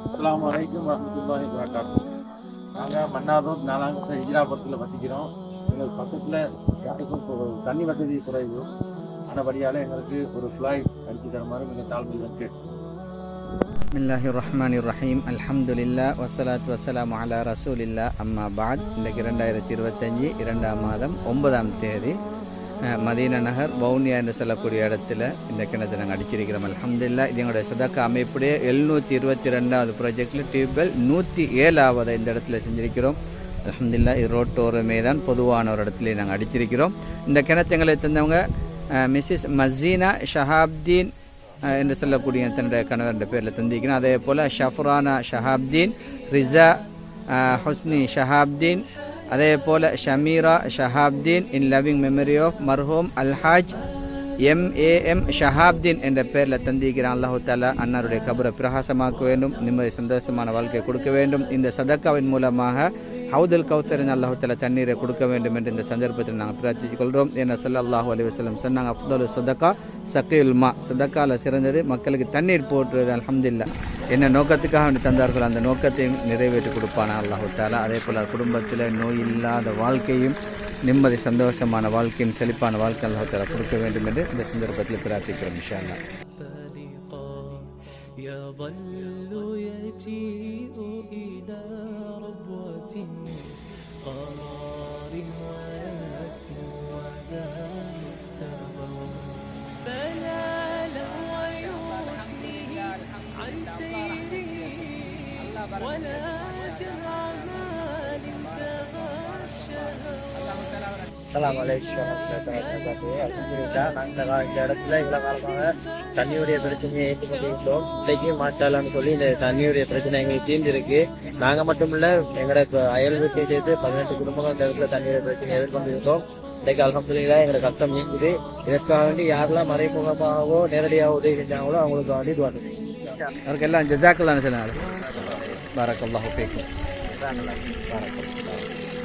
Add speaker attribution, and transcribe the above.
Speaker 1: அஸ்ஸலாமு அலைக்கும் வரஹ்மத்துல்லாஹி வபரகாத்துஹு. நாங்கள் மன்னார்ரோட் 4 ஹிஜ்ராபுரத்தில் வசிக்கிறோம். எங்களுக்கு பக்கத்தில் யாருக்கும் தண்ணி வசதி குறைவு ஆனபடியால் எங்களுக்கு ஒரு குழாய் அடித்து தருமாறு எங்கள் தாழ்மையில் கேட்டு.
Speaker 2: பிஸ்மில்லாஹிர் ரஹ்மானிர் ரஹீம். அல்ஹம்துலில்லாஹ் வஸ்ஸலாத்து வஸ்ஸலாமு அலா ரசூலில்லா. அம்மா பாத். இன்றைக்கு 2025 2ஆம் மாதம் 9ஆம் தேதி மதீனா நகர் வவுனியா என்று சொல்லக்கூடிய இடத்துல இந்த கிணத்தை நாங்கள் அடிச்சிருக்கிறோம். அல்ஹம்துலில்லாஹ். இது எங்களுடைய சதக்கா அமைப்புடைய 722வது ப்ராஜெக்டில் டியூப்வெல் 107வது இந்த இடத்துல செஞ்சிருக்கிறோம். அல்ஹம்துலில்லாஹ். இது ரோட்டோரமே தான் பொதுவான ஒரு இடத்துல நாங்கள் அடிச்சிருக்கிறோம். இந்த கிணத்தை எங்களை தந்தவங்க மிஸ்ஸஸ் மசீனா ஷஹாப்தீன் என்று சொல்லக்கூடிய தன்னுடைய கணவருடைய பேரில் தந்திக்கிறோம். அதே போல் ஷஃப்ரானா ஷஹாப்தீன், ரிசா ஹுஸ்னி ஷஹாப்தீன், அதே போல் ஷமீரா ஷஹாப்தீன் இன் லவ்விங் மெமரி ஆஃப் மர்ஹூம் அல்ஹாஜ் MAM ஷஹாப்தீன் என்ற பேரில் தந்திக்கிறான். அல்லாஹு தாலா அன்னாருடைய கபரை பிரகாசமாக்க வேண்டும், நிம்மதி சந்தோஷமான வாழ்க்கை கொடுக்க வேண்டும். இந்த சதக்காவின் மூலமாக ஹவுதுல் கௌத்தர் அல்லாஹு தாலா தண்ணீரை கொடுக்க வேண்டும் என்று இந்த சந்தர்ப்பத்தில் நாங்கள் பிரார்த்தித்துக் கொள்கிறோம். ஏன்னா ஸல்லல்லாஹு அலைஹி வஸல்லம் சொன்னாங்க, அஃதலு சதக்கா சக்கியுல் மா, சதக்காவில் சிறந்தது மக்களுக்கு தண்ணீர் போட்டுறது. அல்ஹம்துலில்லாஹ். என்ன நோக்கத்துக்காக வேண்டி தந்தார்கள் அந்த நோக்கத்தையும் நிறைவேற்றி கொடுப்பானா அல்லாஹு தாலா. அதே போல் குடும்பத்தில் நோய் இல்லாத வாழ்க்கையும் நிம்மதி சந்தோஷமான வாழ்க்கையும் செழிப்பான வாழ்க்கை அல்லாஹ் தஆலா கொடுக்க வேண்டும் என்று இந்த சந்தர்ப்பத்தில் பிரார்த்திக்கிறோம். இன்ஷா அல்லாஹ்.
Speaker 3: அஸ்ஸலாமு அலைக்கும் நாங்கள் இந்த இடத்துல இவ்வளோ காலமாக தண்ணியுடைய பிரச்சனையை ஏற்றுக்கொண்டிருக்கிறோம். இன்றைக்கு மாற்றாலான்னு சொல்லி இந்த தண்ணியுடைய பிரச்சனை எங்களுக்கு தீர்ந்திருக்கு. நாங்கள் மட்டும் இல்லை, எங்களோட அயல் வீட்டை சேர்த்து 18 குடும்பங்கள் இந்த இடத்துல தண்ணியுடைய பிரச்சனையை எதிர்கொண்டிருக்கோம். இன்றைக்கு அல்ஹம்துலில்லாஹ் எங்களோட கஷ்டம் நீங்குது. இதற்காக வேண்டி யாரெல்லாம் மறைமுகமாகவோ நேரடியாக உதவி செஞ்சாங்களோ அவங்களுக்கு வேண்டி இது வந்து
Speaker 2: அவருக்கெல்லாம் ஜஸாக்கல்லாஹ் சொன்னாங்க. பாரக்கல்லாஹு ஃபீக்கும்.
Speaker 3: பாரக்கல்லாஹ்.